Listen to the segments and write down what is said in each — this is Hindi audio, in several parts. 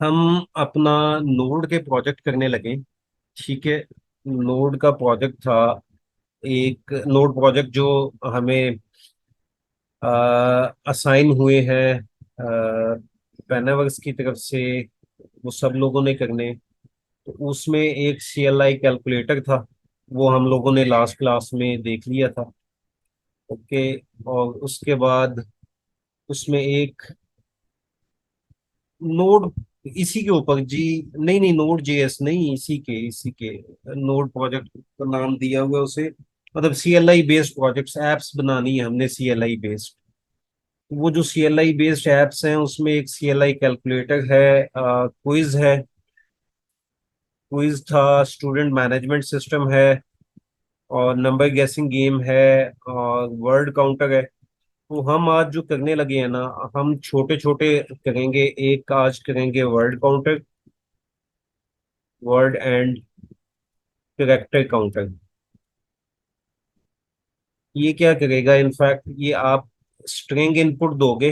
हम अपना नोड के प्रोजेक्ट करने लगे। ठीक है। नोड का प्रोजेक्ट था, एक नोड प्रोजेक्ट जो हमें असाइन हुए हैं पेनावर्स की तरफ से, वो सब लोगों ने करने। तो उसमें एक सीएलआई कैलकुलेटर था, वो हम लोगों ने लास्ट क्लास में देख लिया था। ओके। और उसके बाद उसमें एक नोड, इसी के ऊपर जी, नहीं नहीं, नोड जेएस नहीं, इसी के नोड प्रोजेक्ट का नाम दिया हुआ है उसे। मतलब सीएलआई बेस्ड प्रोजेक्ट्स, एप्स बनानी है हमने सीएलआई बेस्ड। वो जो सीएलआई बेस्ड एप्स हैं उसमें एक सीएलआई कैलकुलेटर है, क्विज है, क्विज था, स्टूडेंट मैनेजमेंट सिस्टम है, और नंबर गेसिंग गेम है, और वर्ड काउंटर है। तो हम आज जो करने लगे हैं ना, हम छोटे छोटे करेंगे। एक आज करेंगे word counter, word and character counter. ये क्या करेगा, इनफैक्ट ये आप स्ट्रिंग इनपुट दोगे,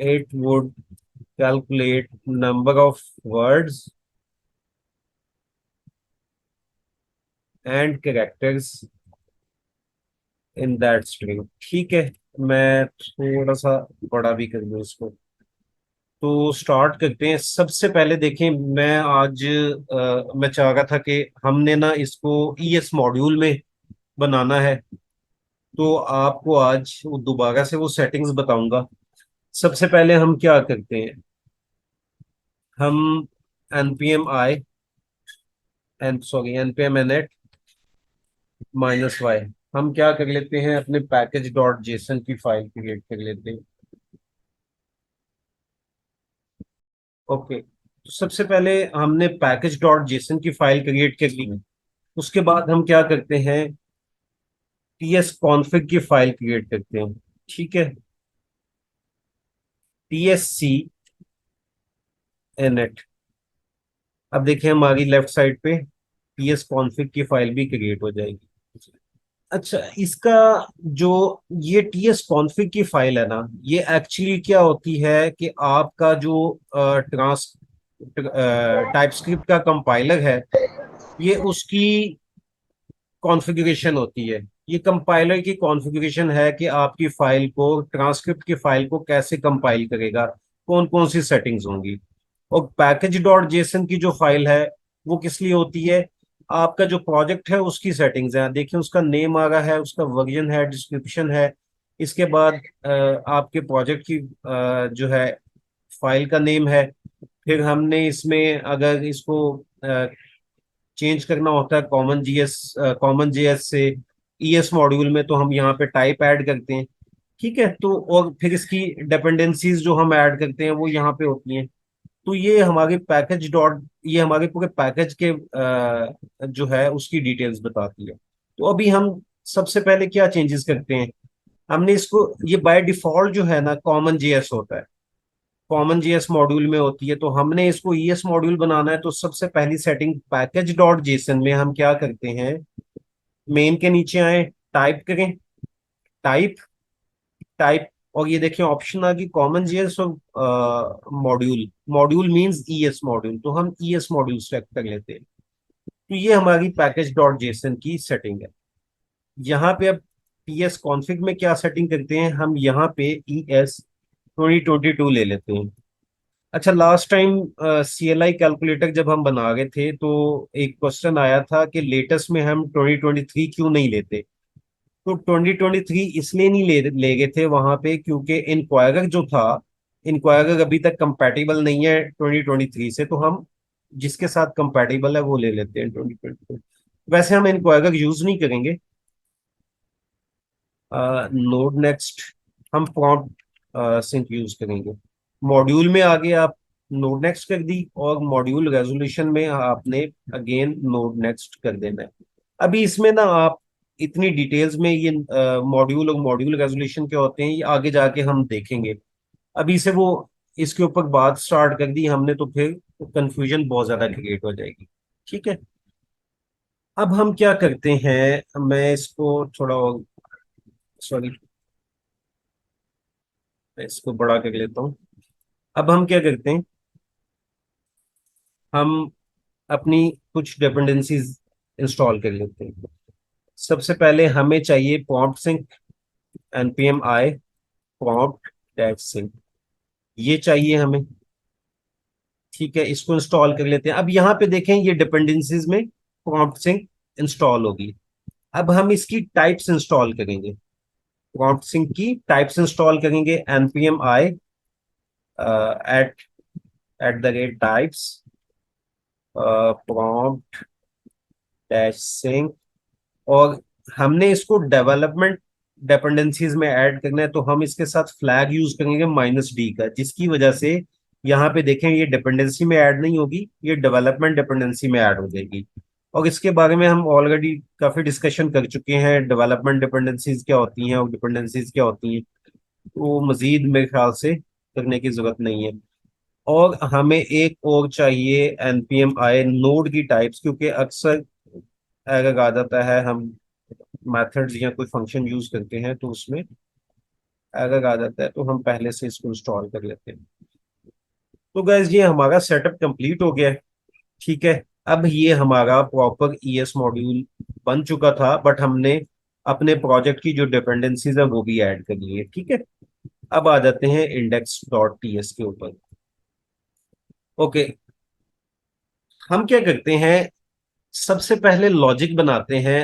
it would calculate number of words and characters in that string. ठीक है। मैं थोड़ा सा बड़ा भी कर दूं इसको। तो स्टार्ट करते हैं। सबसे पहले देखें, मैं आज मैं चाह रहा था कि हमने ना इसको ईएस मॉड्यूल में बनाना है। तो आपको आज वो दोबारा से वो सेटिंग्स बताऊंगा। सबसे पहले हम क्या करते हैं, हम npm i एन सॉरी npm init -y, हम क्या कर लेते हैं, अपने पैकेज डॉट जेसन की फाइल क्रिएट कर लेते हैं। ओके। तो सबसे पहले हमने पैकेज डॉट जेसन की फाइल क्रिएट कर ली। उसके बाद हम क्या करते हैं, टीएस कॉन्फ़िग की फाइल क्रिएट करते हैं। ठीक है। TSC init. अब देखिए हमारी लेफ्ट साइड पे टीएस कॉन्फ़िग की फाइल भी क्रिएट हो जाएगी। अच्छा, इसका जो ये टीएस कॉन्फ़िग की फाइल है ना, ये एक्चुअली क्या होती है कि आपका जो ट्रांस टाइपस्क्रिप्ट का कंपाइलर है, ये उसकी कॉन्फ़िगरेशन होती है। ये कंपाइलर की कॉन्फ़िगरेशन है कि आपकी फाइल को, ट्रांसक्रिप्ट की फाइल को कैसे कंपाइल करेगा, कौन कौन सी सेटिंग्स होंगी। और पैकेज डॉट जेसन की जो फाइल है, वो किस लिए होती है, आपका जो प्रोजेक्ट है उसकी सेटिंग्स है। देखिए उसका नेम आ रहा है, उसका वर्जन है, डिस्क्रिप्शन है। इसके बाद आपके प्रोजेक्ट की जो है फाइल का नेम है। फिर हमने इसमें अगर इसको चेंज करना होता है कॉमन जीएस से ईएस मॉड्यूल में, तो हम यहाँ पे टाइप ऐड करते हैं। ठीक है। तो और फिर इसकी डिपेंडेंसीज जो हम ऐड करते हैं वो यहाँ पे होती हैं। तो ये हमारे पैकेज डॉट, ये हमारे पूरे पैकेज के जो है उसकी डिटेल्स बताती है। तो अभी हम सबसे पहले क्या चेंजेस करते हैं, हमने इसको, ये बाय डिफॉल्ट जो है ना कॉमन जेएस होता है, कॉमन जेएस मॉड्यूल में होती है। तो हमने इसको ईएस मॉड्यूल बनाना है, तो सबसे पहली सेटिंग पैकेज डॉट जेसन में हम क्या करते हैं, मेन के नीचे आए, टाइप करें, टाइप, टाइप, और ये देखिए ऑप्शन आ गई कॉमन जेएस और module. Module means ES module, तो हम ईएस मॉड्यूल सेलेक्ट कर लेते हैं। तो ये हमारी पैकेज डॉट जेसन की सेटिंग है। यहाँ पे अब पीएस कॉन्फ़िग में क्या सेटिंग करते हैं, हम यहाँ पे ई एस 2022 ले लेते हैं। अच्छा, लास्ट टाइम सीएलआई कैलकुलेटर जब हम बना रहे थे, तो एक क्वेश्चन आया था कि लेटेस्ट में हम 2023 क्यों नहीं लेते। तो 2023 इसलिए नहीं ले गए थे वहां पे, क्योंकि इंक्वायरर जो था, इंक्वायरर अभी तक कंपैटिबल नहीं है 2023 से। तो हम जिसके साथ कंपैटिबल है वो ले लेते हैं 2022। वैसे हम इंक्वायरर यूज नहीं करेंगे। नोड नेक्स्ट, हम प्रॉम्प्ट सिंक यूज करेंगे। मॉड्यूल में आगे आप नोड नेक्स्ट कर दी, और मॉड्यूल रेजोल्यूशन में आपने अगेन नोड नेक्स्ट कर देना है। अभी इसमें ना आप इतनी डिटेल्स में ये मॉड्यूल और मॉड्यूल रेजोल्यूशन क्या होते हैं, ये आगे जाके हम देखेंगे। अभी से वो इसके ऊपर बात स्टार्ट कर दी हमने, तो फिर कंफ्यूजन बहुत ज्यादा क्रिएट हो जाएगी। ठीक है। अब हम क्या करते हैं, मैं इसको थोड़ा, सॉरी, मैं इसको बड़ा कर लेता हूँ। अब हम क्या करते हैं, हम अपनी कुछ डिपेंडेंसीज इंस्टॉल कर लेते हैं। सबसे पहले हमें चाहिए prompt sync, npm i prompt dash sync, ये चाहिए हमें। ठीक है, इसको इंस्टॉल कर लेते हैं। अब यहाँ पे देखें, ये डिपेंडेंसीज में प्रॉम्प्ट सिंक इंस्टॉल होगी। अब हम इसकी टाइप्स इंस्टॉल करेंगे, प्रॉम्प्ट सिंक की टाइप्स इंस्टॉल करेंगे। npm i @ types prompt dash sync, और हमने इसको डेवलपमेंट डिपेंडेंसीज में ऐड करना है, तो हम इसके साथ फ्लैग यूज करेंगे -d का, जिसकी वजह से यहाँ पे देखें ये डिपेंडेंसी में ऐड नहीं होगी, ये डेवलपमेंट डिपेंडेंसी में ऐड हो जाएगी। और इसके बारे में हम ऑलरेडी काफी डिस्कशन कर चुके हैं, डेवलपमेंट डिपेंडेंसीज क्या होती हैं और डिपेंडेंसीज क्या होती हैं, तो मजीद मेरे ख्याल से करने की जरूरत नहीं है। और हमें एक और चाहिए npm i नोड की टाइप्स, क्योंकि अक्सर एरर आ जाता है, हम मेथड्स या कोई फंक्शन यूज करते हैं तो उसमें एरर आ जाता है, तो हम पहले से इसको इंस्टॉल कर लेते हैं। तो गैस ये हमारा सेटअप कंप्लीट हो गया है। ठीक है, अब ये हमारा प्रॉपर ईएस मॉड्यूल बन चुका था, बट हमने अपने प्रोजेक्ट की जो डिपेंडेंसीज है वो भी ऐड करनी है। ठीक है, अब आ जाते हैं index.ts के ऊपर। ओके, हम क्या करते हैं, सबसे पहले लॉजिक बनाते हैं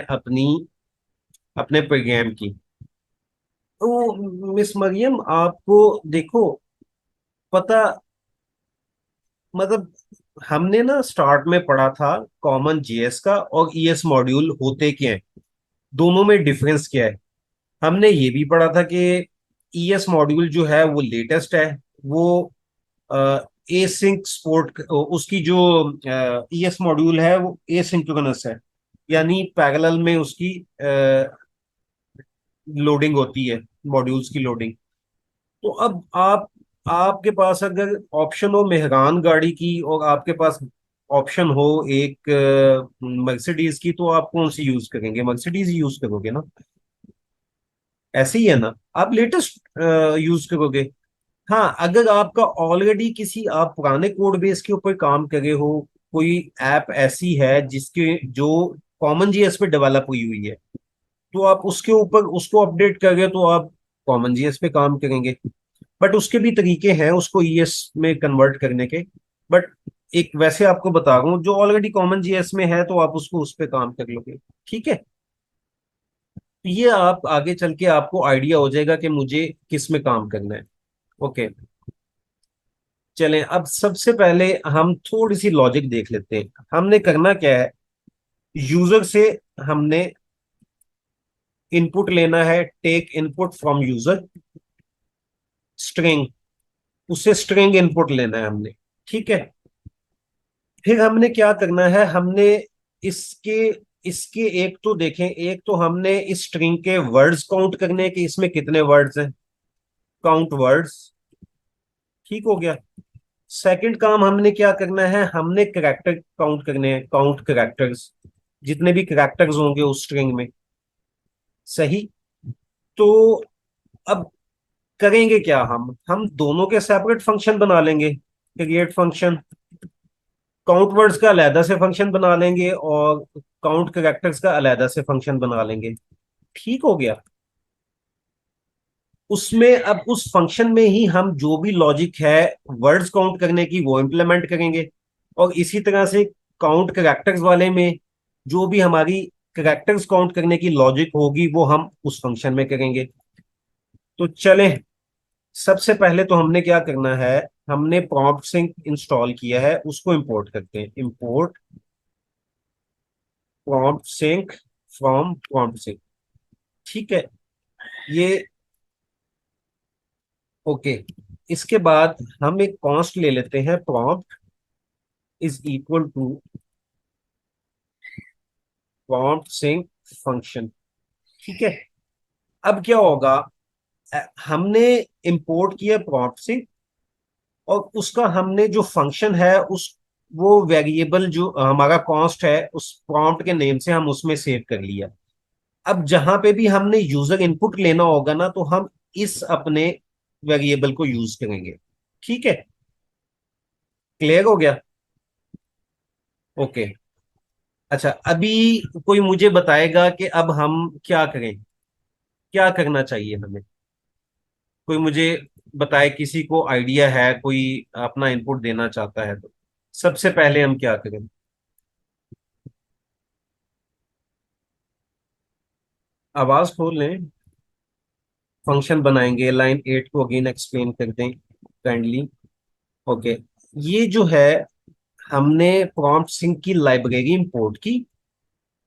अपने प्रोग्राम की। तो मिस मरियम, आपको देखो पता, मतलब हमने ना स्टार्ट में पढ़ा था कॉमन जीएस का और ईएस मॉड्यूल होते क्या है, दोनों में डिफरेंस क्या है। हमने ये भी पढ़ा था कि ईएस मॉड्यूल जो है वो लेटेस्ट है, वो ए सिंक सपोर्ट, उसकी जो ईएस मॉड्यूल है वो ए सिंक्रोनस है, यानी पैरेलल में उसकी लोडिंग होती है, मॉड्यूल्स की लोडिंग। तो अब आपके पास अगर ऑप्शन हो मेहरान गाड़ी की और आपके पास ऑप्शन हो एक मर्सिडीज की, तो आप कौन सी यूज करेंगे? मर्सिडीज यूज करोगे ना, ऐसे ही है ना, आप लेटेस्ट यूज करोगे। हाँ, अगर आपका ऑलरेडी किसी आप पुराने कोड बेस के ऊपर काम कर रहे हो, कोई ऐप ऐसी है जिसके जो कॉमन जीएस पे डेवलप हुई हुई है, तो आप उसके ऊपर उसको अपडेट कर रहे हो, तो आप कॉमन जीएस पे काम करेंगे। बट उसके भी तरीके हैं उसको ईएस में कन्वर्ट करने के। बट एक वैसे आपको बता रहा हूँ, जो ऑलरेडी कॉमन जीएस में है तो आप उसको उस पे काम कर लोगे। ठीक है, तो ये आप आगे चल के आपको आइडिया हो जाएगा कि मुझे किस में काम करना है। ओके, चलें, अब सबसे पहले हम थोड़ी सी लॉजिक देख लेते हैं, हमने करना क्या है। यूजर से हमने इनपुट लेना है, take input from user, string, उससे स्ट्रिंग इनपुट लेना है हमने। ठीक है, फिर हमने क्या करना है, हमने इसके इसके एक तो देखें, एक तो हमने इस स्ट्रिंग के वर्ड्स काउंट करने हैं कि इसमें कितने वर्ड्स हैं, काउंट वर्ड्स। ठीक हो गया। सेकंड काम हमने क्या करना है, हमने करेक्टर काउंट करने हैं, काउंट करेक्टर्स, जितने भी करेक्टर्स होंगे उस स्ट्रिंग में। सही। तो अब करेंगे क्या, हम दोनों के सेपरेट फंक्शन बना लेंगे, क्रिएट फंक्शन, काउंट वर्ड्स का अलहदा से फंक्शन बना लेंगे और काउंट करेक्टर्स का अलहदा से फंक्शन बना लेंगे। ठीक हो गया। उसमें अब उस फंक्शन में ही हम जो भी लॉजिक है वर्ड्स काउंट करने की वो इम्प्लीमेंट करेंगे, और इसी तरह से काउंट करेक्टर्स वाले में जो भी हमारी करेक्टर्स काउंट करने की लॉजिक होगी वो हम उस फंक्शन में करेंगे। तो चलें, सबसे पहले तो हमने क्या करना है, हमने प्रॉम्प्ट सिंक इंस्टॉल किया है, उसको इंपोर्ट करते हैं। Import prompt sync from prompt sync. ठीक है, ये ओके। इसके बाद हम एक कॉन्स्ट ले लेते हैं, prompt is equal to prompt sync function. ठीक है, अब क्या होगा, हमने इंपोर्ट किया प्रॉम्प्ट सिंक, और उसका हमने जो फंक्शन है उस वो वेरिएबल जो हमारा कॉन्स्ट है उस प्रॉम्प्ट के नेम से हम उसमें सेव कर लिया। अब जहां पे भी हमने यूजर इनपुट लेना होगा ना, तो हम इस अपने वेरिएबल को यूज करेंगे। ठीक है, क्लियर हो गया? ओके। अच्छा, अभी कोई मुझे बताएगा कि अब हम क्या करें, क्या करना चाहिए हमें? कोई मुझे बताए, किसी को आइडिया है, कोई अपना इनपुट देना चाहता है तो सबसे पहले हम क्या करें? आवाज खोल लें। फंक्शन बनाएंगे, लाइन 8 को अगेन एक्सप्लेन कर दें काइंडली। ओके, ये जो है, हमने प्रॉम्प्ट सिंक की लाइब्रेरी इंपोर्ट की।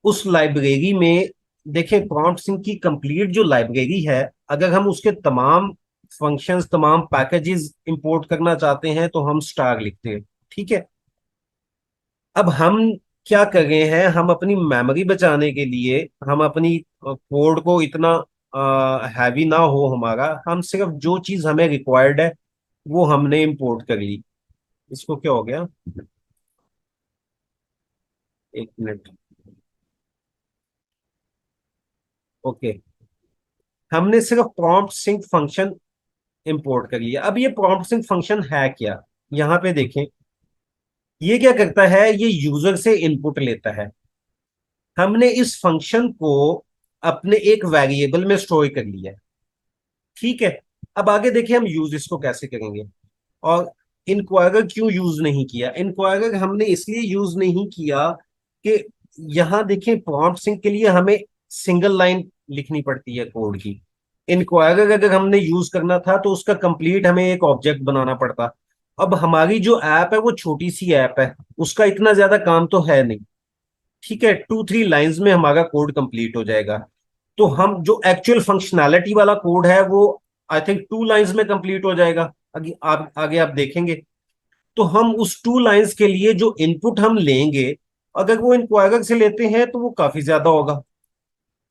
उस लाइब्रेरी में देखें, प्रॉम्प्ट सिंक की कंप्लीट जो लाइब्रेरी है, अगर हम उसके तमाम फंक्शंस, तमाम पैकेजेस इंपोर्ट करना चाहते हैं तो हम स्टार लिखते हैं। ठीक है। अब हम क्या कर रहे हैं, हम अपनी मेमोरी बचाने के लिए, हम अपनी कोड को इतना हैवी ना हो हमारा, हम सिर्फ जो चीज हमें रिक्वायर्ड है वो हमने इंपोर्ट कर ली। इसको क्या हो गया, एक मिनट। ओके, हमने सिर्फ प्रॉम्प्ट सिंक फंक्शन इंपोर्ट कर लिया। अब ये प्रॉम्प्ट सिंक फंक्शन है क्या? यहां पे देखें, ये क्या करता है, ये यूजर से इनपुट लेता है। हमने इस फंक्शन को अपने एक वेरिएबल में स्टोर कर लिया है। ठीक है। अब आगे देखिए हम यूज इसको कैसे करेंगे। और इंक्वायरर क्यों यूज नहीं किया? इंक्वायरर हमने इसलिए यूज नहीं किया कि यहां देखें, प्रॉम्प्ट सिंक के लिए हमें सिंगल लाइन लिखनी पड़ती है कोड की। इंक्वायरर अगर हमने यूज करना था तो उसका कंप्लीट हमें एक ऑब्जेक्ट बनाना पड़ता। अब हमारी जो ऐप है वो छोटी सी ऐप है, उसका इतना ज्यादा काम तो है नहीं। ठीक है, 2-3 लाइंस में हमारा कोड कंप्लीट हो जाएगा। तो हम जो एक्चुअल फंक्शनैलिटी वाला कोड है वो आई थिंक 2 लाइंस में कंप्लीट हो जाएगा। आगे आप देखेंगे। तो हम उस 2 लाइंस के लिए जो इनपुट हम लेंगे, अगर वो इंक्वायरर से लेते हैं तो वो काफी ज्यादा होगा।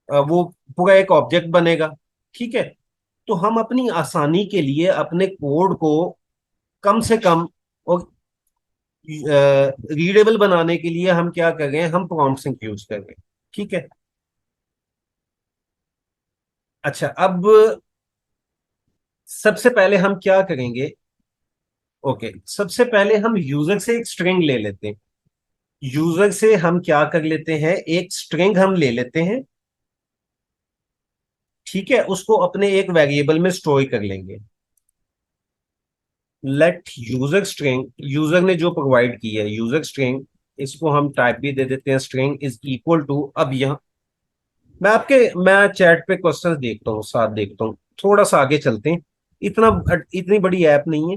वो पूरा एक ऑब्जेक्ट बनेगा। ठीक है। तो हम अपनी आसानी के लिए अपने कोड को कम से कम और रीडेबल बनाने के लिए हम क्या कर रहे हैं, हम प्रॉम्प्ट सिंक यूज कर रहे हैं। ठीक है। अच्छा, अब सबसे पहले हम क्या करेंगे? ओके, सबसे पहले हम यूजर से एक स्ट्रिंग ले लेते हैं। यूजर से हम क्या कर लेते हैं, एक स्ट्रिंग हम ले लेते हैं। ठीक है, उसको अपने एक वेरिएबल में स्टोर कर लेंगे। लेट यूजर स्ट्रिंग, यूजर ने जो प्रोवाइड की है यूजर स्ट्रिंग, इसको हम टाइप भी दे देते हैं, स्ट्रिंग इज इक्वल टू। अब यहाँ मैं चैट पे क्वेश्चंस देखता हूँ, साथ देखता हूँ, थोड़ा सा आगे चलते हैं। इतना इतनी बड़ी ऐप नहीं है।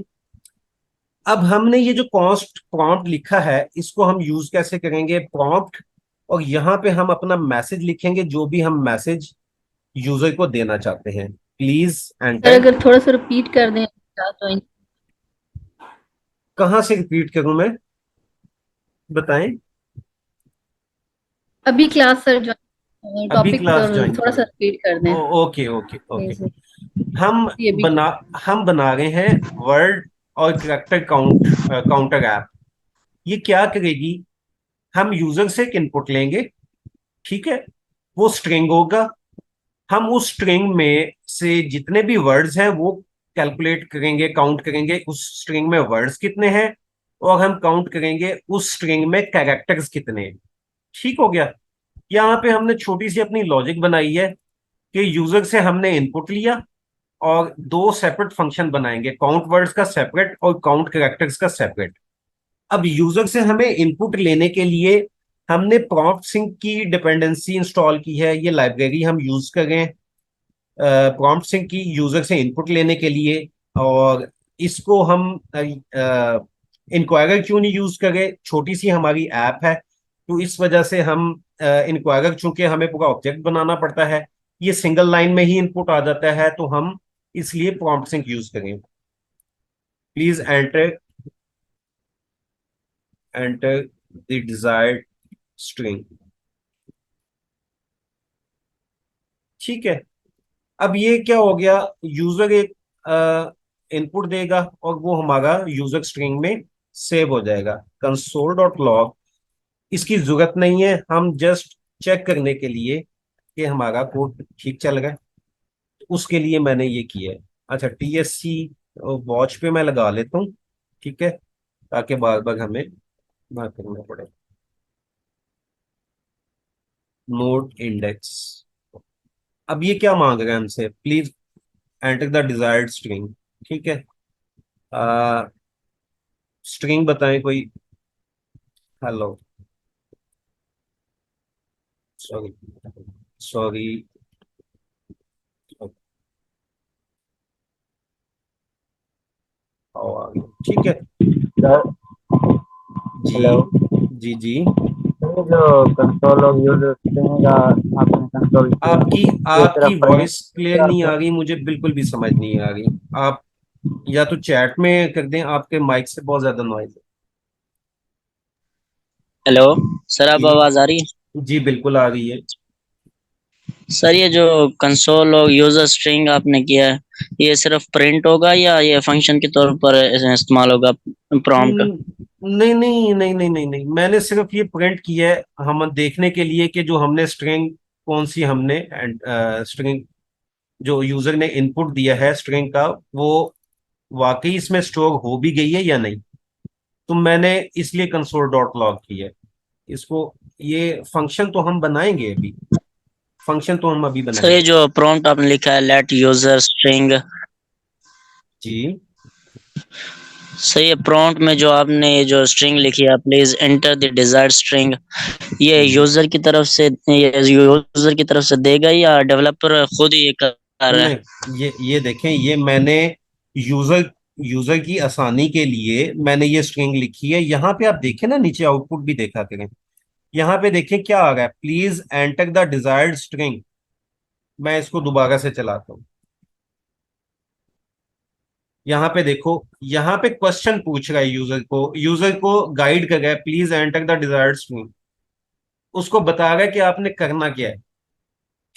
अब हमने ये जो कॉस्ट प्रॉम्प्ट लिखा है, इसको हम यूज कैसे करेंगे, प्रॉम्प्ट, और यहाँ पे हम अपना मैसेज लिखेंगे, जो भी हम मैसेज यूजर को देना चाहते हैं। Please sir enter. अगर थोड़ा सा रिपीट कर दें क्लास ज्वाइन। कहाँ से रिपीट करूं मैं, बताएं? अभी क्लास सर ज्वाइन अभी टॉपिक क्लास ज्वाइन थोड़ा सा करूं? रिपीट कर दें ओके ओके ओके। प्लीज। हम ये भी बना हम बना रहे हैं वर्ड और करेक्टर काउंटर ऐप। ये क्या करेगी, हम यूजर से एक इनपुट लेंगे। ठीक है, वो स्ट्रिंग होगा। हम उस स्ट्रिंग में से जितने भी वर्ड्स हैं वो कैलकुलेट करेंगे, काउंट करेंगे उस स्ट्रिंग में वर्ड्स कितने हैं, और हम काउंट करेंगे उस स्ट्रिंग में कैरेक्टर्स कितने हैं। ठीक हो गया। यहाँ पे हमने छोटी सी अपनी लॉजिक बनाई है कि यूजर से हमने इनपुट लिया और दो सेपरेट फंक्शन बनाएंगे, काउंट वर्ड्स का सेपरेट और काउंट कैरेक्टर्स का सेपरेट। अब यूजर से हमें इनपुट लेने के लिए हमने प्रॉम्प्ट सिंक की डिपेंडेंसी इंस्टॉल की है, ये लाइब्रेरी हम यूज कर रहे हैं प्रॉम्प्ट सिंक की यूजर से इनपुट लेने के लिए। और इसको हम इंक्वायरर क्यों नहीं यूज करें, छोटी सी हमारी ऐप है तो इस वजह से हम इंक्वायरर, चूंकि हमें पूरा ऑब्जेक्ट बनाना पड़ता है, ये सिंगल लाइन में ही इनपुट आ जाता है, तो हम इसलिए प्रॉम्प्ट सिंक यूज करें। Please enter enter the desired string. ठीक है। अब ये क्या हो गया, यूजर एक इनपुट देगा और वो हमारा यूजर स्ट्रिंग में सेव हो जाएगा, कंसोल डॉट लॉग। इसकी जरूरत नहीं है, हम जस्ट चेक करने के लिए कि हमारा कोड ठीक चल रहा है, उसके लिए मैंने ये किया है। अच्छा, TSC वॉच पे मैं लगा लेता हूँ, ठीक है, ताकि बार बार हमें ना करना पड़े। Node index. अब ये क्या मांग रहा है हमसे, please enter the desired string. ठीक है, स्ट्रिंग बताएं कोई। हेलो, सॉरी, सॉरी, ठीक है। सर। जी, हेलो। जी, जी। ये जो कंसोल ऑफ यूजर स्ट्रिंग का आपने कंसोल किया, आपकी ये सिर्फ आपकी प्रिंट वॉइस क्लियर नहीं आ रही, मुझे बिल्कुल भी समझ नहीं आ रही। आप या तो चैट में कर दें, आपके माइक से बहुत ज्यादा नॉइज हेलो सर, है। अब जी, आवाज आ रही है? जी, बिल्कुल आ रही है। सर, ये जो कंसोल और यूजर स्ट्रिंग आपने किया है, ये सिर्फ प्रिंट होगा या ये फंक्शन के तौर पर इस्तेमाल होगा प्रॉम्प्ट? नहीं, नहीं, नहीं, नहीं, नहीं, नहीं, मैंने सिर्फ ये प्रिंट किया है हम देखने के लिए कि जो हमने स्ट्रिंग, कौन सी हमने स्ट्रिंग, जो यूजर ने इनपुट दिया है स्ट्रिंग का, वो वाकई इसमें स्टोर हो भी गई है या नहीं। तो मैंने इसलिए कंसोल डॉट लॉग किया है इसको। ये फंक्शन तो हम बनाएंगे अभी, फंक्शन तो हम अभी सर, ये बनाएंगे। जो प्रॉम्प्ट आपने लिखा है, लेट यूजर स्ट्रिंग, जी, सर ये प्रॉम्प्ट में जो आपने ये जो स्ट्रिंग लिखी है, please enter the desired string, ये जी। यूजर की तरफ से देगा या डेवलपर खुद ही ये कर रहा है? नहीं, ये देखें, ये मैंने यूजर यूजर की आसानी के लिए मैंने ये स्ट्रिंग लिखी है। यहाँ पे आप देखें ना, नीचे आउटपुट भी देखा करें। यहाँ पे देखें क्या आ रहा है, please enter the desired string. मैं इसको दोबारा से चलाता हूँ। यहाँ पे देखो, यहाँ पे क्वेश्चन पूछ रहा है यूजर को गाइड कर रहा है, please enter the desired string. उसको बता रहा है कि आपने करना क्या है।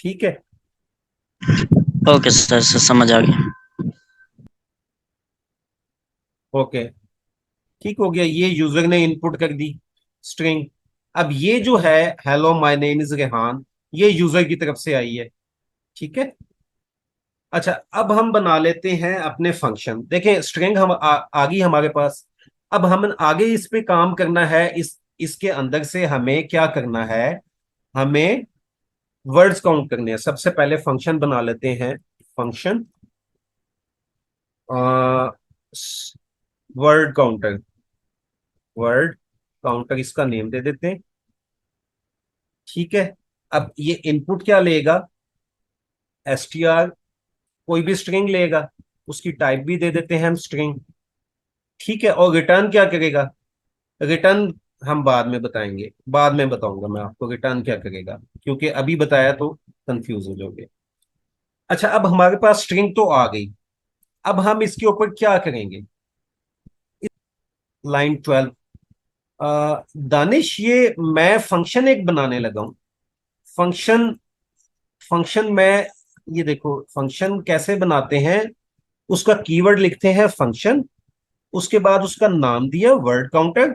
ठीक है। ओके सर, सर समझ आ गया। ओके, ठीक हो गया, ये यूजर ने इनपुट कर दी स्ट्रिंग। अब ये जो है, hello my name is Rehan, ये यूजर की तरफ से आई है। ठीक है। अच्छा, अब हम बना लेते हैं अपने फंक्शन। देखें, स्ट्रिंग हम आ गई हमारे पास। अब हम आगे इस पे काम करना है। इसके अंदर से हमें क्या करना है, हमें वर्ड्स काउंट करने हैं। सबसे पहले फंक्शन बना लेते हैं, function word counter. Word counter इसका नेम दे देते हैं। ठीक है। अब ये इनपुट क्या लेगा, STR, कोई भी स्ट्रिंग लेगा, उसकी टाइप भी दे देते हैं हम स्ट्रिंग। ठीक है, और रिटर्न क्या करेगा, रिटर्न हम बाद में बताएंगे, बाद में बताऊंगा मैं आपको रिटर्न क्या करेगा, क्योंकि अभी बताया तो कंफ्यूज हो जाओगे। अच्छा, अब हमारे पास स्ट्रिंग तो आ गई। अब हम इसके ऊपर क्या करेंगे, लाइन 12। दानिश, ये मैं फंक्शन एक बनाने लगा हूं। फंक्शन फंक्शन मैं, ये देखो फंक्शन कैसे बनाते हैं। उसका कीवर्ड लिखते हैं फंक्शन, उसके बाद उसका नाम दिया वर्ड काउंटर।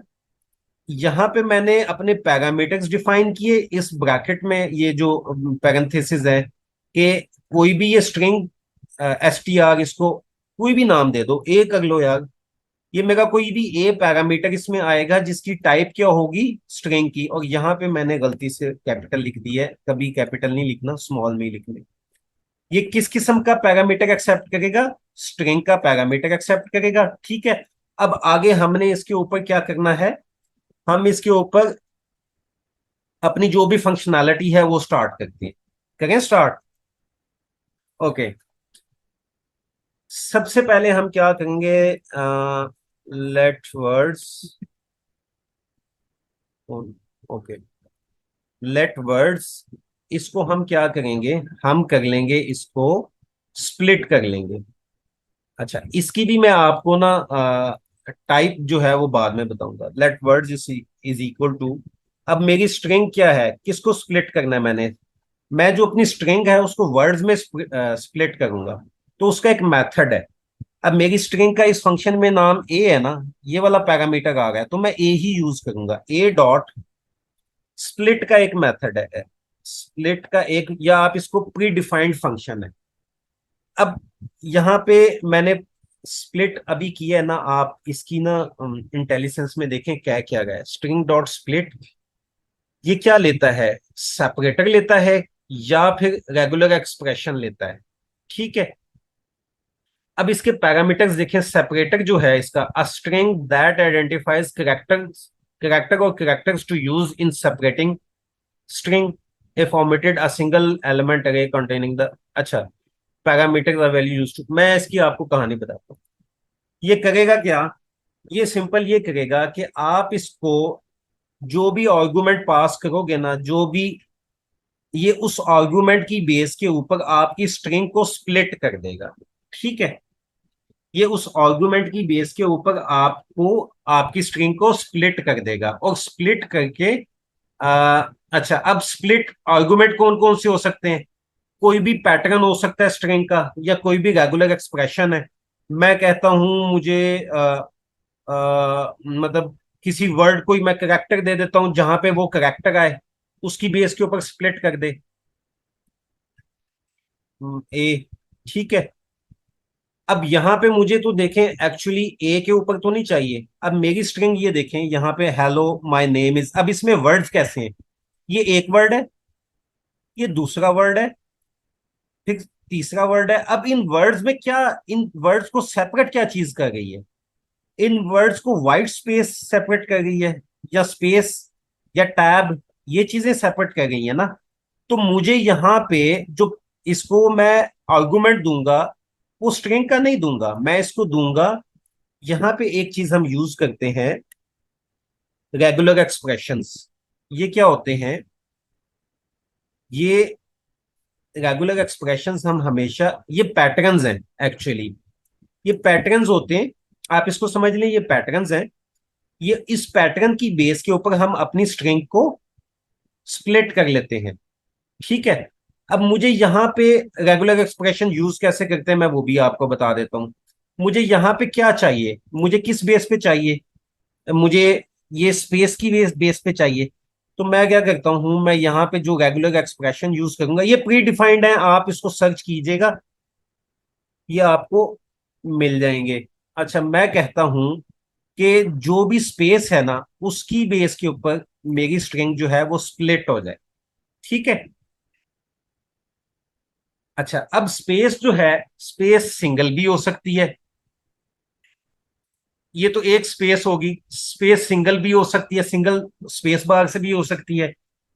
यहाँ पे मैंने अपने पैरामीटर्स डिफाइन किए इस ब्रैकेट में, ये जो पैरेंथेसिस है, कि कोई भी ये स्ट्रिंग STR, इसको कोई भी नाम दे दो, ए कर लो यार। ये मेरा कोई भी ए पैरामीटर इसमें आएगा जिसकी टाइप क्या होगी, स्ट्रिंग की। और यहाँ पे मैंने गलती से कैपिटल लिख दी है, कभी कैपिटल नहीं लिखना, स्मॉल में ही लिखना। ये किस किस्म का पैरामीटर एक्सेप्ट करेगा, स्ट्रिंग का पैरामीटर एक्सेप्ट करेगा। ठीक है। अब आगे हमने इसके ऊपर क्या करना है, हम इसके ऊपर अपनी जो भी फंक्शनैलिटी है वो स्टार्ट करते हैं। करें स्टार्ट। ओके, सबसे पहले हम क्या करेंगे, let words, okay, let words, इसको हम क्या करेंगे, हम कर लेंगे इसको, स्प्लिट कर लेंगे। अच्छा, इसकी भी मैं आपको ना टाइप जो है वो बाद में बताऊंगा। Let words is equal to, अब मेरी स्ट्रिंग क्या है, किसको स्प्लिट करना है मैंने, मैं जो अपनी स्ट्रिंग है उसको वर्ड्स में स्प्लिट करूंगा। तो उसका एक मेथड है। अब मेरी स्ट्रिंग का इस फंक्शन में नाम ए है ना, ये वाला पैरामीटर आ गया, तो मैं ए ही यूज करूंगा। ए डॉट स्प्लिट का एक मेथड है, स्प्लिट का एक, या आप इसको प्री डिफाइंड फंक्शन है। अब यहाँ पे मैंने स्प्लिट अभी किया है ना, आप इसकी ना इंटेलिजेंस में देखें क्या क्या गया है। स्ट्रिंग डॉट स्प्लिट ये क्या लेता है, सेपरेटर लेता है या फिर रेगुलर एक्सप्रेशन लेता है। ठीक है, अब इसके पैरामीटर्स देखें। सेपरेटर जो है इसका, a string that identifies characters, character और characters to use in separating string if omitted a single element array containing the, अच्छा, parameter are value use to. मैं इसकी आपको कहानी बताता हूँ। ये करेगा क्या, ये सिंपल ये करेगा कि आप इसको जो भी आर्गुमेंट पास करोगे ना, जो भी, ये उस आर्गुमेंट की बेस के ऊपर आपकी स्ट्रिंग को स्प्लिट कर देगा। ठीक है, ये उस आर्गुमेंट की बेस के ऊपर आपको आपकी स्ट्रिंग को स्प्लिट कर देगा और स्प्लिट करके अच्छा, अब स्प्लिट आर्गुमेंट कौन कौन से हो सकते हैं, कोई भी पैटर्न हो सकता है स्ट्रिंग का, या कोई भी रेगुलर एक्सप्रेशन है। मैं कहता हूं मुझे मतलब किसी वर्ड को ही मैं करेक्टर दे देता हूं, जहां पे वो करेक्टर आए उसकी बेस के ऊपर स्प्लिट कर दे ए। ठीक है, अब यहाँ पे मुझे तो देखें एक्चुअली ए के ऊपर तो नहीं चाहिए। अब मेरी स्ट्रिंग ये देखें, यहाँ पे हेलो माय नेम इज, अब इसमें वर्ड्स कैसे हैं, ये एक वर्ड है, ये दूसरा वर्ड है, फिर तीसरा वर्ड है। अब इन वर्ड्स में क्या, इन वर्ड्स को सेपरेट क्या चीज कर गई है, इन वर्ड्स को वाइट स्पेस सेपरेट कर गई है, या स्पेस, या टैब, ये चीजें सेपरेट कर गई है ना। तो मुझे यहाँ पे जो इसको मैं आर्गुमेंट दूंगा, वो स्ट्रिंग का नहीं दूंगा, मैं इसको दूंगा, यहाँ पे एक चीज हम यूज करते हैं, रेगुलर एक्सप्रेशंस। ये क्या होते हैं, ये रेगुलर एक्सप्रेशंस हम हमेशा, ये पैटर्न्स हैं एक्चुअली, ये पैटर्न्स होते हैं, आप इसको समझ लें, ये पैटर्न्स हैं। ये इस पैटर्न की बेस के ऊपर हम अपनी स्ट्रिंग को स्प्लिट कर लेते हैं। ठीक है, अब मुझे यहाँ पे रेगुलर एक्सप्रेशन यूज कैसे करते हैं मैं वो भी आपको बता देता हूँ। मुझे यहाँ पे क्या चाहिए, मुझे किस बेस पे चाहिए, मुझे ये स्पेस की बेस पे चाहिए। तो मैं क्या करता हूं, मैं यहाँ पे जो रेगुलर एक्सप्रेशन यूज करूंगा, ये प्री डिफाइंड है, आप इसको सर्च कीजिएगा, ये आपको मिल जाएंगे। अच्छा, मैं कहता हूं कि जो भी स्पेस है ना, उसकी बेस के ऊपर मेरी स्ट्रिंग जो है वो स्प्लिट हो जाए। ठीक है, अच्छा, अब स्पेस जो है, स्पेस सिंगल भी हो सकती है, ये तो एक स्पेस होगी। स्पेस सिंगल भी हो सकती है, सिंगल स्पेस बार से भी हो सकती है।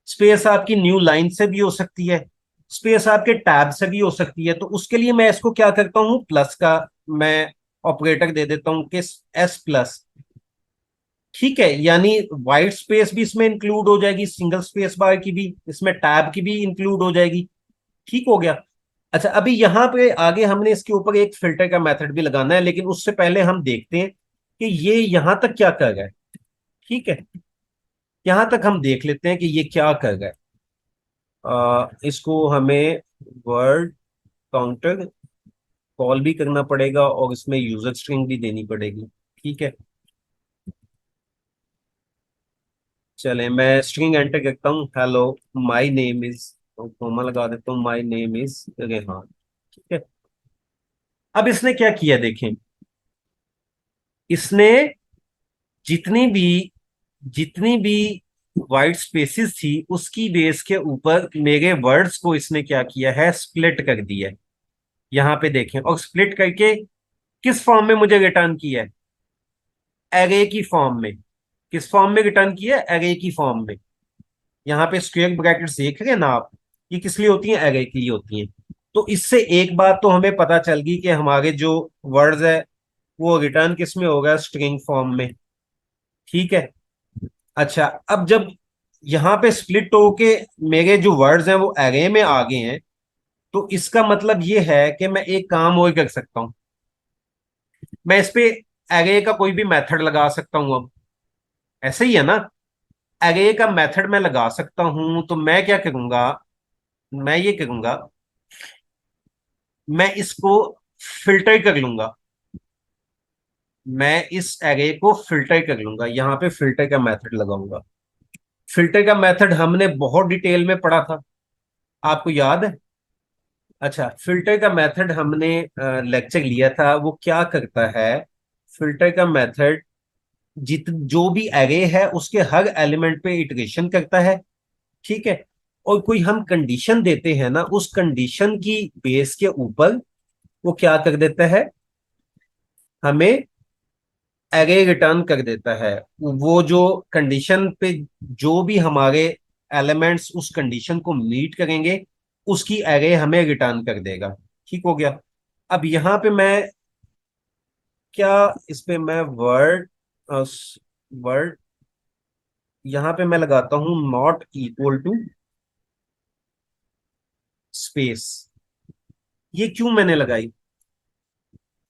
स्पेस आपकी न्यू लाइन से भी हो सकती है, स्पेस आपके टैब से भी हो सकती है। तो उसके लिए मैं इसको क्या करता हूँ, प्लस का मैं ऑपरेटर दे देता हूँ कि एस प्लस। ठीक है, यानी वाइट स्पेस भी इसमें इंक्लूड हो जाएगी, सिंगल स्पेस बार की भी, इसमें टैब की भी इंक्लूड हो जाएगी। ठीक हो गया। अच्छा, अभी यहाँ पे आगे हमने इसके ऊपर एक फिल्टर का मेथड भी लगाना है, लेकिन उससे पहले हम देखते हैं कि ये यहां तक क्या कर रहा है। ठीक है, यहां तक हम देख लेते हैं कि ये क्या कर रहा है। इसको हमें वर्ड काउंटर कॉल भी करना पड़ेगा और इसमें यूजर स्ट्रिंग भी देनी पड़ेगी। ठीक है, चले मैं स्ट्रिंग एंटर करता हूँ, hello my name is, comma लगा देता हूँ, माय नेम इज रेहान। ठीक है, अब इसने क्या किया देखें, इसने जितनी भी जितनी भी वाइट स्पेसेस थी उसकी बेस के ऊपर मेरे वर्ड्स को इसने क्या किया है, स्प्लिट कर दिया है। यहाँ पे देखें, और स्प्लिट करके किस फॉर्म में मुझे रिटर्न किया है, एरे की फॉर्म में। किस फॉर्म में रिटर्न किया है, एरे की फॉर्म में। यहाँ पे स्क्वायर ब्रैकेट्स देख रहे हैं ना आप, ये किस लिए होती है, एरे के लिए होती है। तो इससे एक बात तो हमें पता चल गई कि हमारे जो वर्ड्स है वो रिटर्न किस में होगा, स्ट्रिंग फॉर्म में। ठीक है, अच्छा, अब जब यहाँ पे स्प्लिट होके मेरे जो वर्ड्स हैं वो एरे में आ गए हैं, तो इसका मतलब ये है कि मैं एक काम और कर सकता हूं, मैं इस पे एरे का कोई भी मेथड लगा सकता हूं। अब ऐसे ही है ना, एरे का मेथड मैं लगा सकता हूं। तो मैं क्या करूंगा, मैं ये करूंगा, मैं इसको फिल्टर कर लूंगा, मैं इस एरे को फिल्टर कर लूंगा, यहां पे फिल्टर का मेथड लगाऊंगा। फिल्टर का मेथड हमने बहुत डिटेल में पढ़ा था, आपको याद है। अच्छा, फिल्टर का मेथड हमने लेक्चर लिया था, वो क्या करता है? फिल्टर का मेथड जित जो भी एरे है उसके हर एलिमेंट पे इटरेशन करता है, ठीक है। और कोई हम कंडीशन देते हैं ना, उस कंडीशन की बेस के ऊपर वो क्या कर देता है, हमें एरे रिटर्न कर देता है। वो जो कंडीशन पे जो भी हमारे एलिमेंट्स उस कंडीशन को मीट करेंगे, उसकी एरे हमें रिटर्न कर देगा। ठीक हो गया। अब यहां पे मैं क्या, इस पे मैं वर्ड वर्ड यहां पे मैं लगाता हूं नॉट इक्वल टू स्पेस। ये क्यों मैंने लगाई?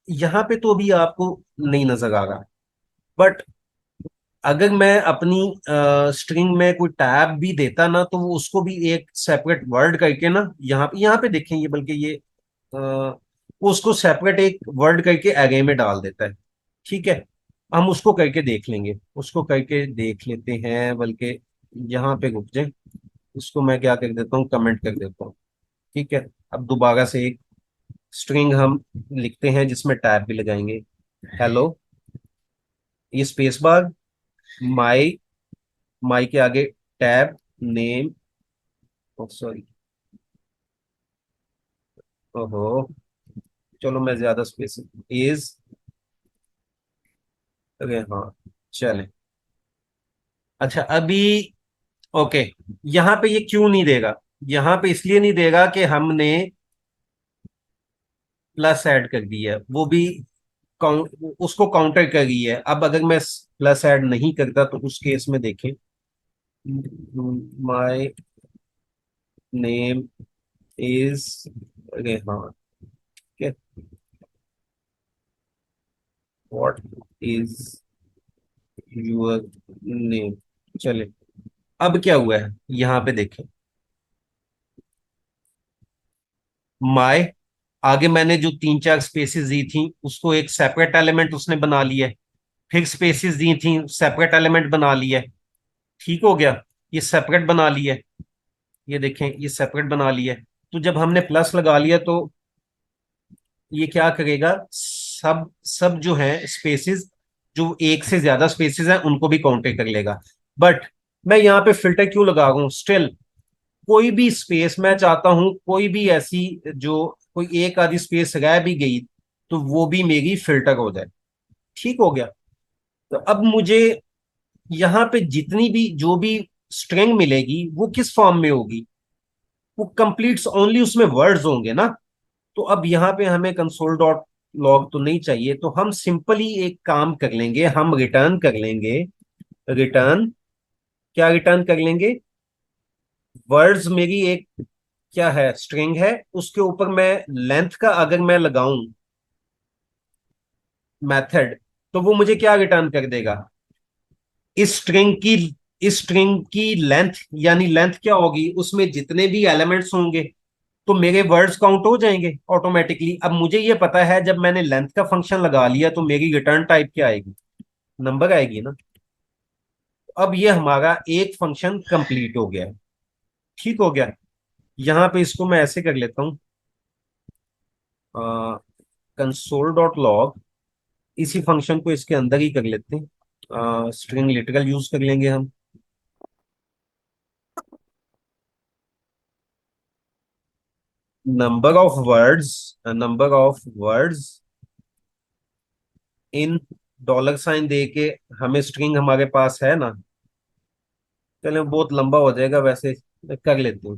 यहां पे तो अभी आपको नहीं नजर आ रहा, बट अगर मैं अपनी स्ट्रिंग में कोई टैब भी देता ना, तो वो उसको भी एक सेपरेट वर्ड करके ना, यहाँ पे देखें, ये बल्कि ये वो उसको सेपरेट एक वर्ड करके एरे में डाल देता है। ठीक है, हम उसको करके देख लेंगे, उसको करके देख लेते हैं, बल्कि यहाँ पे रुक जाए, इसको मैं क्या कर देता हूँ, कमेंट कर देता हूँ। ठीक है, अब दोबारा से एक स्ट्रिंग हम लिखते हैं जिसमें टैब भी लगाएंगे। हेलो, ये स्पेस बार, माई, माई के आगे टैब नेम, सॉरी, ओहो, चलो मैं ज्यादा स्पेस, इज, अरे हाँ, चले। अच्छा अभी, ओके, यहाँ पे ये क्यों नहीं देगा? यहाँ पे इसलिए नहीं देगा कि हमने प्लस ऐड कर दिया, वो भी उसको काउंटर कर रही है। अब अगर मैं प्लस ऐड नहीं करता तो उस केस में देखें, माय नेम इज, अरे हाँ, व्हाट इज यूर नेम। चले, अब क्या हुआ है यहाँ पे देखें, माय, आगे मैंने जो तीन चार स्पेसेस दी थी उसको एक सेपरेट एलिमेंट उसने बना लिया है, फिर स्पेसेस दी थी, सेपरेट एलिमेंट बना लिया है। ठीक हो गया, ये सेपरेट बना लिया है, ये देखें ये सेपरेट बना लिया है। तो जब हमने प्लस लगा लिया तो ये क्या करेगा, सब सब जो है स्पेसेस, जो एक से ज्यादा स्पेसेस हैं उनको भी काउंट कर लेगा। बट मैं यहाँ पे फिल्टर क्यों लगा रहा हूँ? स्टिल कोई भी स्पेस मैं चाहता हूं, कोई भी ऐसी जो कोई एक आधी स्पेस रह भी गई तो वो भी मेरी फिल्टर हो जाए। ठीक हो गया। तो अब मुझे यहाँ पे जितनी भी जो भी स्ट्रिंग मिलेगी वो किस फॉर्म में होगी? वो कंप्लीट्स ओनली, उसमें वर्ड्स होंगे ना। तो अब यहाँ पे हमें कंसोल डॉट लॉग तो नहीं चाहिए, तो हम सिंपली एक काम कर लेंगे, हम रिटर्न कर लेंगे, रिटर्न, क्या रिटर्न कर लेंगे, वर्ड्स मेरी एक क्या है, स्ट्रिंग है, उसके ऊपर मैं लेंथ का अगर मैं लगाऊं मेथड, तो वो मुझे क्या रिटर्न कर देगा, इस स्ट्रिंग की इस स्ट्रिंग की लेंथ, यानी लेंथ क्या होगी, उसमें जितने भी एलिमेंट्स होंगे तो मेरे वर्ड्स काउंट हो जाएंगे ऑटोमेटिकली। अब मुझे ये पता है जब मैंने लेंथ का फंक्शन लगा लिया तो मेरी रिटर्न टाइप क्या आएगी, नंबर आएगी ना। अब ये हमारा एक फंक्शन कंप्लीट हो गया है। ठीक हो गया। यहां पे इसको मैं ऐसे कर लेता हूं, कंसोल डॉट लॉग, इसी फंक्शन को इसके अंदर ही कर लेते हैं, स्ट्रिंग लिटरल यूज कर लेंगे हम। Number of words in dollar sign दे के, हमें स्ट्रिंग हमारे पास है ना, चलो बहुत लंबा हो जाएगा वैसे, कर लेते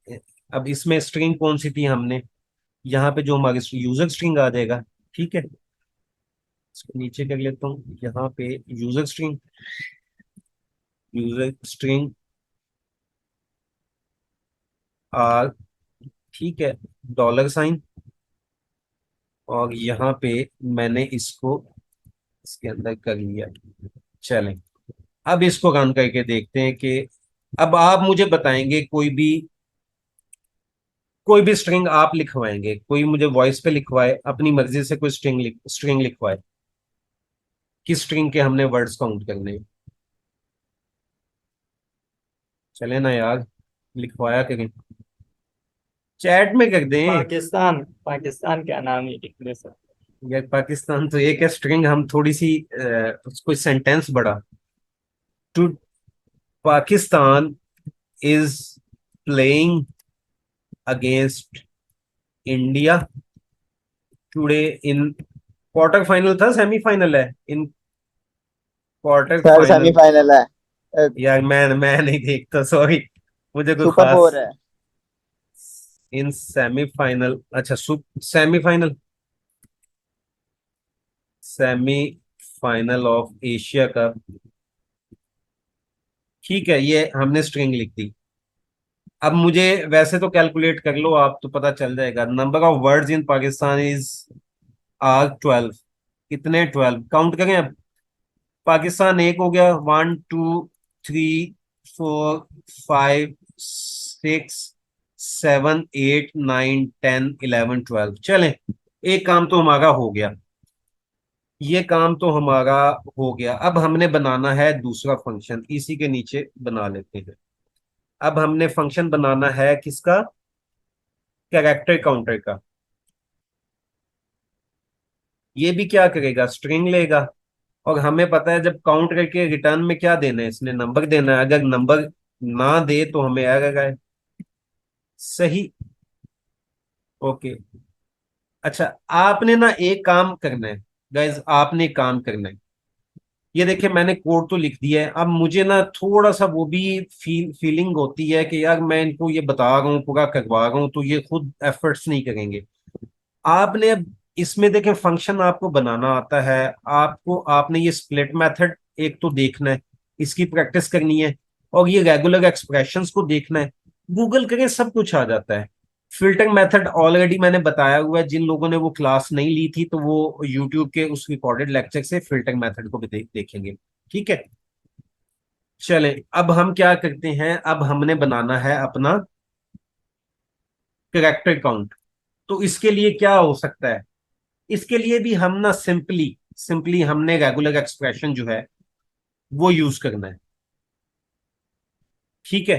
हैं। अब इसमें स्ट्रिंग कौन सी थी हमने, यहाँ पे जो हमारे यूजर स्ट्रिंग आ जाएगा। ठीक है, इसको नीचे कर लेता हूँ, यहाँ पे यूजर स्ट्रिंग आर, ठीक है, डॉलर साइन, और यहाँ पे मैंने इसको इसके अंदर कर लिया। चलें, अब इसको रन करके देखते हैं कि, अब आप मुझे बताएंगे कोई भी स्ट्रिंग आप लिखवाएंगे, कोई मुझे वॉइस पे लिखवाए अपनी मर्जी से, कोई स्ट्रिंग लिखवाए, किस स्ट्रिंग के हमने वर्ड्स काउंट करने हैं। चले ना यार, लिखवाया करें। चैट में कर दें। पाकिस्तान, पाकिस्तान क्या नाम है लिख दे सर। यार पाकिस्तान तो एक है स्ट्रिंग, हम थोड़ी सी उसको सेंटेंस बढ़ा। To Pakistan is playing against India today in quarter final था, सेमीफाइनल है in quarter sir final. Semifinal है। यार मैं नहीं देखता, सॉरी, मुझे कोई सुपर खास। फोर है। इन सेमीफाइनल, अच्छा semifinal, semifinal of Asia cup. ठीक है, ये हमने स्ट्रिंग लिख दी। अब मुझे वैसे तो कैलकुलेट कर लो आप, तो पता चल जाएगा। Number of words in Pakistan is are 12। कितने? 12 काउंट करें अब। पाकिस्तान एक हो गया, 1 2 3 4 5 6 7 8 9 10 11 12। चलें, एक काम तो हमारा हो गया। ये काम तो हमारा हो गया। अब हमने बनाना है दूसरा फंक्शन, इसी के नीचे बना लेते हैं। अब हमने फंक्शन बनाना है किसका? कैरेक्टर काउंटर का। ये भी क्या करेगा? स्ट्रिंग लेगा। और हमें पता है जब काउंट करके रिटर्न में क्या देना है, इसने नंबर देना है। अगर नंबर ना दे तो हमें एरर आए। सही। ओके। अच्छा, आपने ना एक काम करना है गाइज, आपने एक काम करना है। ये देखिए मैंने कोड तो लिख दिया है। अब मुझे ना थोड़ा सा वो भी फीलिंग होती है कि यार मैं इनको ये बता रहा हूँ, पूरा करवा रहा हूँ, तो ये खुद एफर्ट्स नहीं करेंगे। आपने अब इसमें देखें फंक्शन आपको बनाना आता है। आपको आपने ये स्प्लिट मेथड एक तो देखना है, इसकी प्रैक्टिस करनी है। और ये रेगुलर एक्सप्रेशंस को देखना है। गूगल करें, सब कुछ आ जाता है। फिल्टर मेथड ऑलरेडी मैंने बताया हुआ है। जिन लोगों ने वो क्लास नहीं ली थी तो वो यूट्यूब के उस रिकॉर्डेड लेक्चर से फिल्टर मेथड को भी देखेंगे। ठीक है। चलें, अब हम क्या करते हैं, अब हमने बनाना है अपना करेक्टर काउंट। तो इसके लिए क्या हो सकता है? इसके लिए भी हम ना सिंपली सिंपली हमने रेगुलर एक्सप्रेशन जो है वो यूज करना है। ठीक है।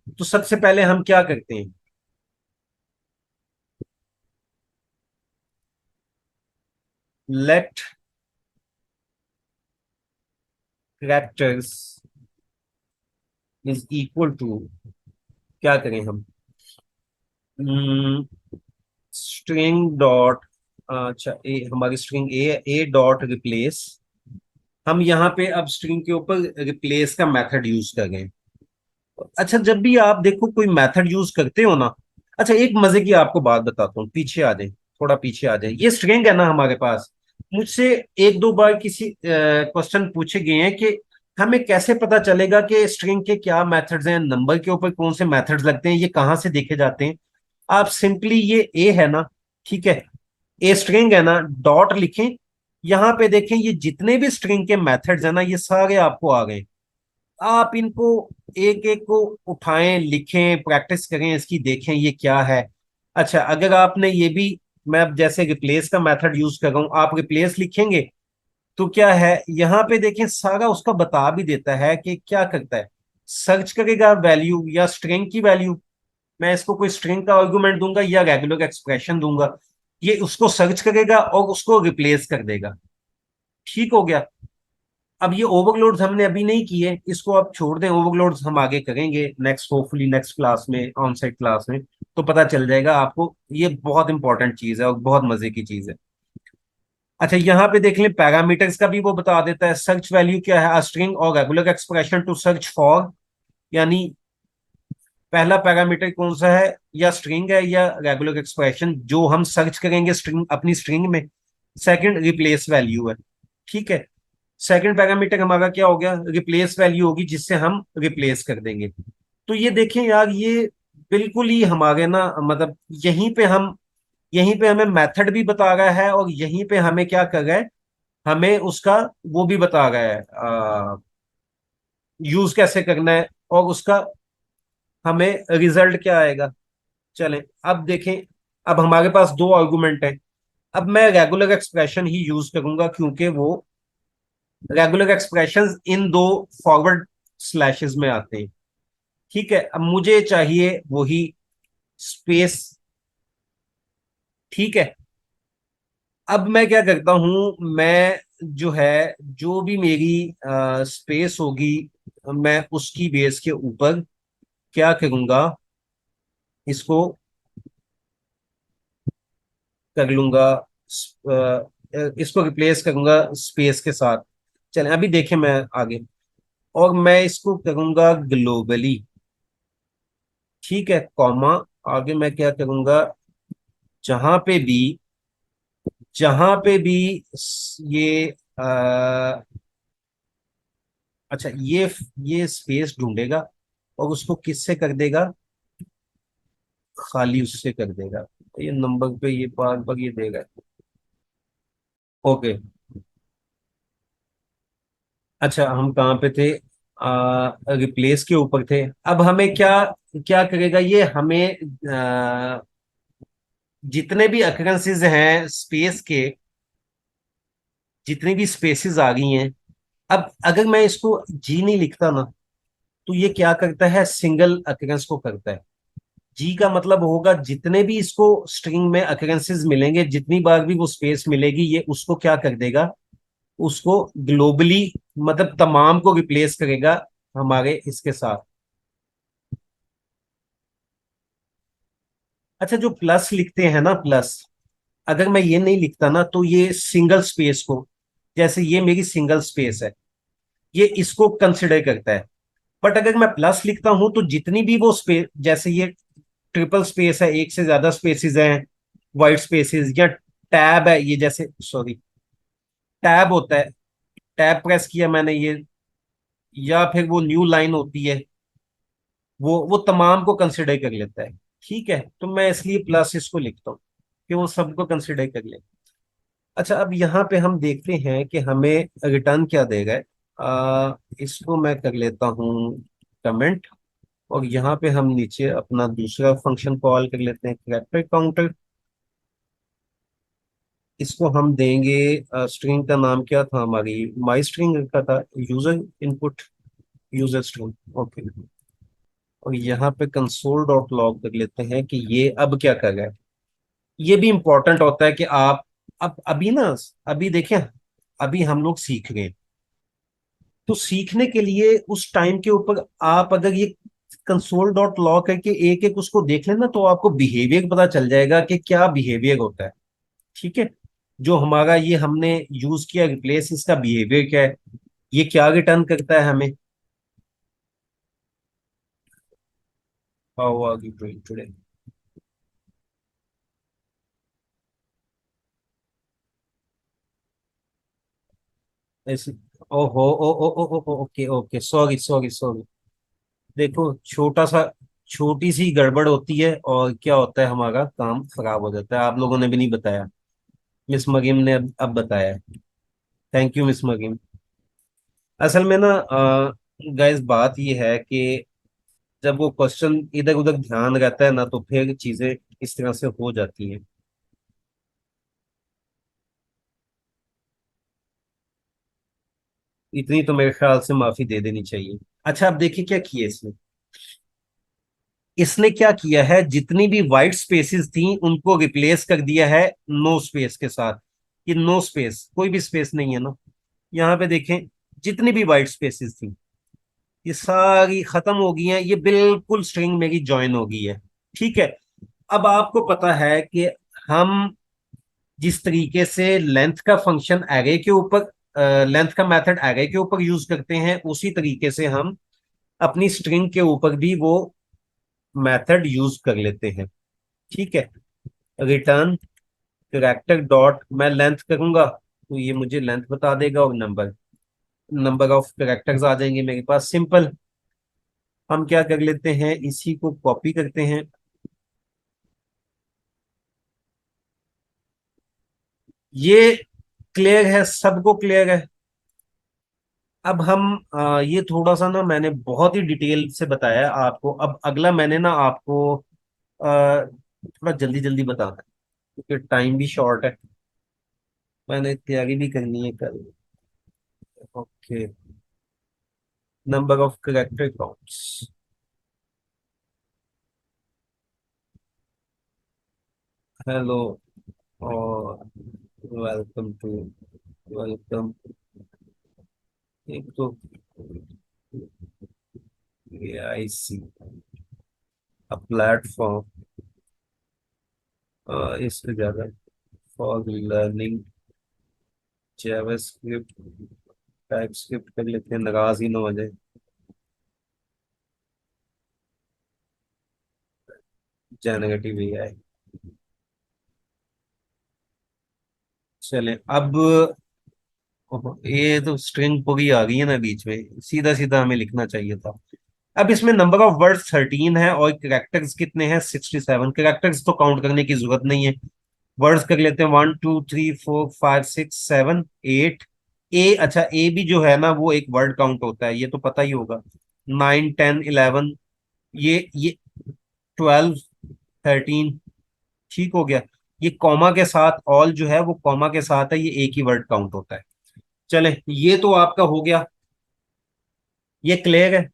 तो सबसे पहले हम क्या करते हैं, let characters is equal to, क्या करें हम, स्ट्रिंग डॉट, अच्छा ए, हमारी स्ट्रिंग ए डॉट रिप्लेस। हम यहाँ पे अब स्ट्रिंग के ऊपर रिप्लेस का मेथड यूज कर रहे हैं। अच्छा, जब भी आप देखो कोई मेथड यूज करते हो ना। अच्छा, एक मजे की आपको बात बताता हूँ, पीछे आ जाए, थोड़ा पीछे आ जाए। ये स्ट्रिंग है ना हमारे पास। मुझसे एक दो बार किसी क्वेश्चन पूछे गए हैं कि हमें कैसे पता चलेगा कि स्ट्रिंग के क्या मेथड्स हैं, नंबर के ऊपर कौन से मेथड्स लगते हैं, ये कहाँ से देखे जाते हैं। आप सिंपली ये ए है ना, ठीक है, ए स्ट्रिंग है ना, डॉट लिखें। यहां पे देखें ये जितने भी स्ट्रिंग के मेथड्स है ना, ये सारे आपको आ गए। आप इनको एक एक को उठाएं, लिखें, प्रैक्टिस करें इसकी, देखें ये क्या है। अच्छा, अगर आपने ये भी, मैं अब जैसे रिप्लेस का मेथड यूज कर रहा हूं, आप रिप्लेस लिखेंगे तो क्या है, यहां पे देखें सारा उसका बता भी देता है कि क्या करता है। सर्च करेगा वैल्यू या स्ट्रिंग की वैल्यू। मैं इसको कोई स्ट्रिंग का आर्गुमेंट दूंगा या रेगुलर एक्सप्रेशन दूंगा, ये उसको सर्च करेगा और उसको रिप्लेस कर देगा। ठीक हो गया। अब ये ओवरलोड्स हमने अभी नहीं किए, इसको आप छोड़ दें। ओवरलोड्स हम आगे करेंगे नेक्स्ट, होपफुली नेक्स्ट क्लास में, ऑन साइट क्लास में, तो पता चल जाएगा आपको। ये बहुत इंपॉर्टेंट चीज है और बहुत मजे की चीज है। अच्छा, यहाँ पे देख लें पैरामीटर्स का भी वो बता देता है। सर्च वैल्यू क्या है, स्ट्रिंग और regular expression to search for, यानी पहला पैरामीटर कौन सा है, या स्ट्रिंग है या रेगुलर एक्सप्रेशन जो हम सर्च करेंगे स्ट्रिंग, अपनी स्ट्रिंग में। सेकंड रिप्लेस वैल्यू है। ठीक है। सेकंड पैरामीटर हमारा क्या हो गया, रिप्लेस वैल्यू होगी जिससे हम रिप्लेस कर देंगे। तो ये देखें यार, ये बिल्कुल ही हमारे ना, मतलब यहीं पे हमें मेथड भी बता रहा है और यहीं पे हमें क्या कर रहा है, हमें उसका वो भी बता रहा है यूज कैसे करना है, और उसका हमें रिजल्ट क्या आएगा। चलें, अब देखें, अब हमारे पास दो आर्गुमेंट हैं। अब मैं रेगुलर एक्सप्रेशन ही यूज करूंगा क्योंकि वो रेगुलर एक्सप्रेशंस इन दो फॉरवर्ड स्लैशेस में आते हैं। ठीक है। अब मुझे चाहिए वही स्पेस ठीक है। अब मैं क्या करता हूं, मैं जो है, जो भी मेरी स्पेस होगी, मैं उसकी बेस के ऊपर क्या करूंगा, इसको कर लूंगा, इसको रिप्लेस करूंगा स्पेस के साथ। चलें अभी देखें मैं आगे। और मैं इसको करूंगा ग्लोबली, ठीक है, कॉमा। आगे मैं क्या करूंगा, जहां पे भी जहां पे भी ये अच्छा, ये स्पेस ढूंढेगा और उसको किससे कर देगा, खाली उससे कर देगा। ये नंबर पे ये बार बार ये देगा। ओके। अच्छा, हम कहाँ पे थे, रिप्लेस के ऊपर थे। अब हमें क्या क्या करेगा ये, हमें जितने भी अकरेंसेस हैं स्पेस के, जितनी भी स्पेसेस आ गई हैं, अब अगर मैं इसको जी नहीं लिखता ना, तो ये क्या करता है, सिंगल अकरेंस को करता है। जी का मतलब होगा जितने भी इसको स्ट्रिंग में अकरेंसेस मिलेंगे, जितनी बार भी वो स्पेस मिलेगी, ये उसको क्या कर देगा, उसको ग्लोबली, मतलब तमाम को रिप्लेस करेगा हमारे इसके साथ। अच्छा, जो प्लस लिखते हैं ना, प्लस, अगर मैं ये नहीं लिखता ना, तो ये सिंगल स्पेस को, जैसे ये मेरी सिंगल स्पेस है, ये इसको कंसिडर करता है। बट अगर मैं प्लस लिखता हूं, तो जितनी भी वो स्पेस, जैसे ये ट्रिपल स्पेस है, एक से ज्यादा स्पेसेस हैं, वाइट स्पेसेस, या टैब है, ये जैसे, सॉरी, टैब होता है, टैब प्रेस किया मैंने ये, या फिर वो न्यू लाइन होती है, वो तमाम को कंसिडर कर लेता है। ठीक है, तो मैं इसलिए प्लस इसको लिखता हूँ कि वो सबको कंसिडर कर ले। अच्छा, अब यहाँ पे हम देखते हैं कि हमें रिटर्न क्या देगा। इसको मैं कर लेता हूँ कमेंट, और यहाँ पे हम नीचे अपना दूसरा फंक्शन कॉल कर लेते हैं, कैरेक्टर काउंटर। इसको हम देंगे, स्ट्रिंग का नाम क्या था, हमारी माई स्ट्रिंग का था, user input, user string. Okay. और यहाँ पे कंसोल डॉट लॉग कर लेते हैं कि ये अब क्या कर रहा है। ये भी इंपॉर्टेंट होता है कि आप, अब अभी ना, अभी देखें, अभी हम लोग सीख रहे हैं, तो सीखने के लिए उस टाइम के ऊपर आप अगर ये कंसोल डॉट लॉग करके एक एक उसको देख लेना, तो आपको बिहेवियर पता चल जाएगा कि क्या बिहेवियर होता है। ठीक है, जो हमारा ये हमने यूज किया रिप्लेस, इसका बिहेवियर क्या है, ये क्या रिटर्न करता है हमें। How are you doing today. ऐसे, ओहो, oh okay okay, sorry sorry sorry. देखो, छोटी सी गड़बड़ होती है और क्या होता है, हमारा काम खराब हो जाता है। आप लोगों ने भी नहीं बताया, मिस मरीम ने अब बताया। Thank you miss Maryam. असल में ना गाइस, बात ये है कि जब वो क्वेश्चन इधर उधर ध्यान रहता है ना, तो फिर चीजें इस तरह से हो जाती हैं। इतनी तो मेरे ख्याल से माफी दे देनी चाहिए। अच्छा, अब देखिए क्या किया इसने। इसने क्या किया है, जितनी भी वाइट स्पेसेस थी उनको रिप्लेस कर दिया है नो स्पेस के साथ। ये नो स्पेस, कोई भी स्पेस नहीं है ना, यहाँ पे देखें, जितनी भी वाइट स्पेसेस थी ये सारी खत्म हो गई हैं, ये बिल्कुल स्ट्रिंग मेरी ज्वाइन हो गई है। ठीक है। अब आपको पता है कि हम जिस तरीके से लेंथ का फंक्शन एरे के ऊपर, लेंथ का मेथड एरे के ऊपर यूज करते हैं, उसी तरीके से हम अपनी स्ट्रिंग के ऊपर भी वो मेथड यूज कर लेते हैं। ठीक है। रिटर्न कैरेक्टर डॉट, मैं लेंथ करूंगा तो ये मुझे लेंथ बता देगा, और नंबर, नंबर ऑफ कैरेक्टर्स आ जाएंगे मेरे पास, सिंपल। हम क्या कर लेते हैं, इसी को कॉपी करते हैं। ये क्लियर है, सबको क्लियर है। अब हम ये थोड़ा सा ना, मैंने बहुत ही डिटेल से बताया आपको। अब अगला मैंने ना आपको थोड़ा जल्दी जल्दी बताना है, क्योंकि टाइम भी शॉर्ट है, मैंने तैयारी भी करनी है कल। Okay. Number of character counts, hello, और वेलकम टू, वेलकम, एक तो आई सी अ प्लेटफॉर्म, इससे ज्यादा फॉर लर्निंग जावास्क्रिप्ट, टाइपस्क्रिप्ट कर लेते हैं, नाराज ही ना हो जाए। जनरेटिव एआई, चले अब। ओहो, ये तो स्ट्रिंग पूरी आ गई है ना बीच में, सीधा सीधा हमें लिखना चाहिए था। अब इसमें नंबर ऑफ वर्ड्स 13 है और कैरेक्टर्स कितने हैं, 67। कैरेक्टर्स तो काउंट करने की जरूरत नहीं है, वर्ड्स कर लेते हैं, 1 2 3 4 5 6 7 8। ए, अच्छा ए भी जो है ना वो एक वर्ड काउंट होता है, ये तो पता ही होगा। 9 10 11, ये 12 13, ठीक हो गया। ये कॉमा के साथ, ऑल जो है वो कॉमा के साथ है, ये एक ही वर्ड काउंट होता है। चले, ये तो आपका हो गया, ये क्लियर है।